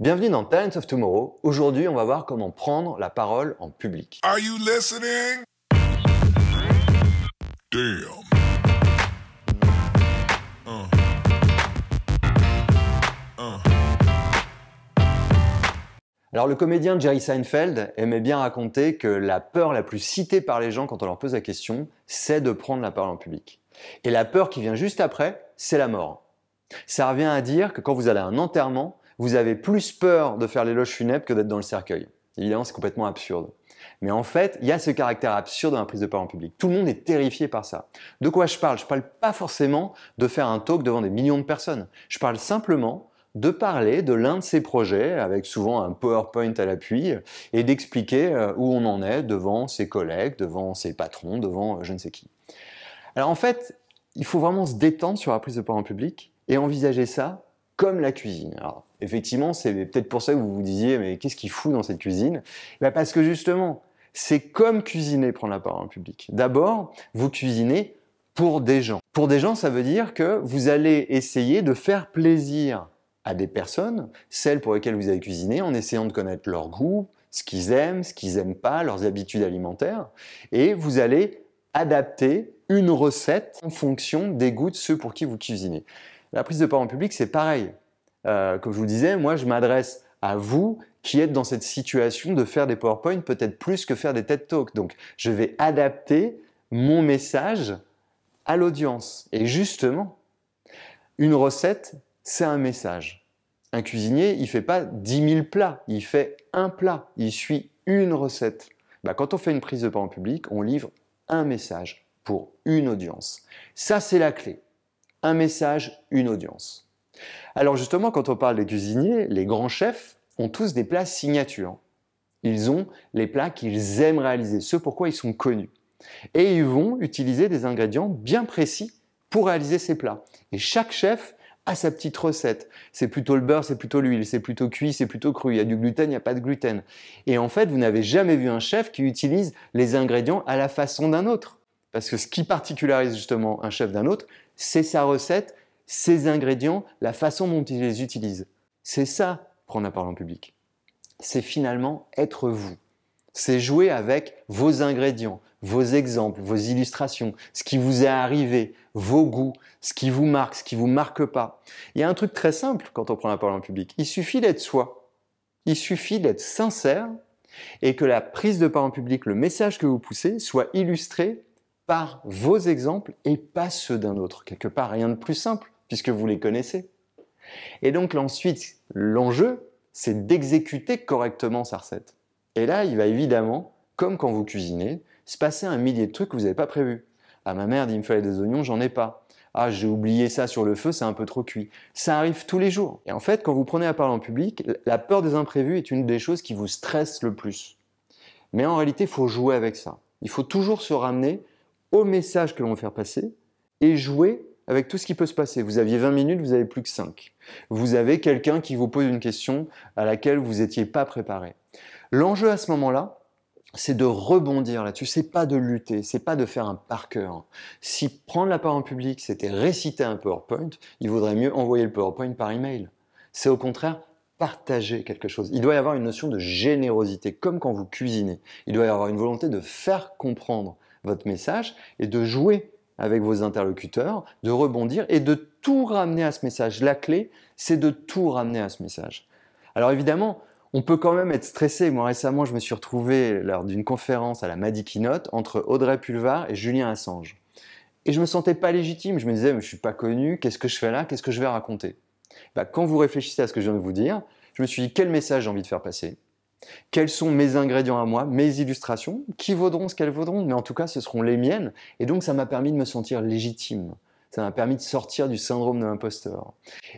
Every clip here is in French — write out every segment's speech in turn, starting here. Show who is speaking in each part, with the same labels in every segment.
Speaker 1: Bienvenue dans Talents of Tomorrow. Aujourd'hui, on va voir comment prendre la parole en public.
Speaker 2: Are you listening? Damn.
Speaker 1: Alors, le comédien Jerry Seinfeld aimait bien raconter que la peur la plus citée par les gens quand on leur pose la question, c'est de prendre la parole en public. Et la peur qui vient juste après, c'est la mort. Ça revient à dire que quand vous allez à un enterrement, vous avez plus peur de faire l'éloge funèbre que d'être dans le cercueil. Évidemment, c'est complètement absurde. Mais en fait, il y a ce caractère absurde dans la prise de parole en public. Tout le monde est terrifié par ça. De quoi je parle? Je ne parle pas forcément de faire un talk devant des millions de personnes. Je parle simplement de parler de l'un de ses projets, avec souvent un PowerPoint à l'appui, et d'expliquer où on en est devant ses collègues, devant ses patrons, devant je ne sais qui. Alors en fait, il faut vraiment se détendre sur la prise de parole en public et envisager ça comme la cuisine. Alors, effectivement, c'est peut-être pour ça que vous vous disiez « mais qu'est-ce qu'il fout dans cette cuisine ?» Parce que justement, c'est comme cuisiner prendre la parole en public. D'abord, vous cuisinez pour des gens. Pour des gens, ça veut dire que vous allez essayer de faire plaisir à des personnes, celles pour lesquelles vous avez cuisiné, en essayant de connaître leur goût, ce qu'ils aiment pas, leurs habitudes alimentaires, et vous allez adapter une recette en fonction des goûts de ceux pour qui vous cuisinez. La prise de parole en public, c'est pareil. Comme je vous le disais, moi je m'adresse à vous qui êtes dans cette situation de faire des PowerPoint peut-être plus que faire des TED Talks. Donc je vais adapter mon message à l'audience. Et justement, une recette, c'est un message. Un cuisinier, il ne fait pas 10 000 plats, il fait un plat, il suit une recette. Quand on fait une prise de parole en public, on livre un message pour une audience. Ça, c'est la clé. Un message, une audience. Alors justement, quand on parle des cuisiniers, les grands chefs ont tous des plats signatures. Ils ont les plats qu'ils aiment réaliser, ce pourquoi ils sont connus. Et ils vont utiliser des ingrédients bien précis pour réaliser ces plats. Et chaque chef a sa petite recette. C'est plutôt le beurre, c'est plutôt l'huile, c'est plutôt cuit, c'est plutôt cru. Il y a du gluten, il n'y a pas de gluten. Et en fait, vous n'avez jamais vu un chef qui utilise les ingrédients à la façon d'un autre. Parce que ce qui particularise justement un chef d'un autre, c'est sa recette, ses ingrédients, la façon dont il les utilise. C'est ça, prendre la parole en public. C'est finalement être vous. C'est jouer avec vos ingrédients, vos exemples, vos illustrations, ce qui vous est arrivé, vos goûts, ce qui vous marque, ce qui ne vous marque pas. Il y a un truc très simple quand on prend la parole en public. Il suffit d'être soi. Il suffit d'être sincère et que la prise de parole en public, le message que vous poussez, soit illustré par vos exemples et pas ceux d'un autre. Quelque part, rien de plus simple puisque vous les connaissez. Et donc ensuite, l'enjeu, c'est d'exécuter correctement sa recette. Et là, il va évidemment, comme quand vous cuisinez, se passer un millier de trucs que vous n'avez pas prévus. Ah ma merde, il me fallait des oignons, j'en ai pas. Ah, j'ai oublié ça sur le feu, c'est un peu trop cuit. Ça arrive tous les jours. Et en fait, quand vous prenez la parole en public, la peur des imprévus est une des choses qui vous stresse le plus. Mais en réalité, il faut jouer avec ça. Il faut toujours se ramener au message que l'on veut faire passer et jouer avec tout ce qui peut se passer. Vous aviez 20 minutes, vous n'avez plus que 5. Vous avez quelqu'un qui vous pose une question à laquelle vous n'étiez pas préparé. L'enjeu à ce moment-là, c'est de rebondir là-dessus. C'est pas de lutter, c'est pas de faire un par cœur. Si prendre la parole en public, c'était réciter un PowerPoint, il vaudrait mieux envoyer le PowerPoint par email. C'est au contraire partager quelque chose. Il doit y avoir une notion de générosité, comme quand vous cuisinez. Il doit y avoir une volonté de faire comprendre votre message et de jouer avec vos interlocuteurs, de rebondir et de tout ramener à ce message. La clé, c'est de tout ramener à ce message. Alors évidemment, on peut quand même être stressé. Moi récemment, je me suis retrouvé lors d'une conférence à la Madi Keynote entre Audrey Pulvar et Julian Assange. Et je me sentais pas légitime. Je me disais, mais je suis pas connu, qu'est-ce que je fais là, qu'est-ce que je vais raconter? Quand vous réfléchissez à ce que je viens de vous dire, je me suis dit, quel message j'ai envie de faire passer? Quels sont mes ingrédients à moi, mes illustrations, qui vaudront ce qu'elles vaudront, mais en tout cas ce seront les miennes, et donc ça m'a permis de me sentir légitime, ça m'a permis de sortir du syndrome de l'imposteur.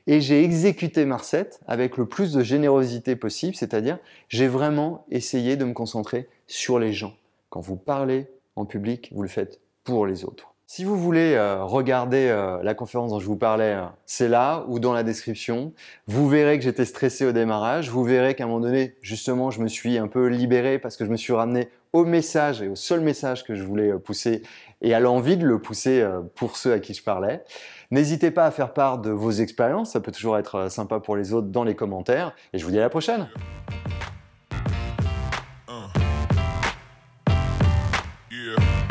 Speaker 1: Et j'ai exécuté ma recette avec le plus de générosité possible, c'est-à-dire j'ai vraiment essayé de me concentrer sur les gens. Quand vous parlez en public, vous le faites pour les autres. Si vous voulez regarder la conférence dont je vous parlais, c'est là ou dans la description. Vous verrez que j'étais stressé au démarrage. Vous verrez qu'à un moment donné, justement, je me suis un peu libéré parce que je me suis ramené au message et au seul message que je voulais pousser et à l'envie de le pousser pour ceux à qui je parlais. N'hésitez pas à faire part de vos expériences, ça peut toujours être sympa pour les autres dans les commentaires, et je vous dis à la prochaine.
Speaker 2: Yeah.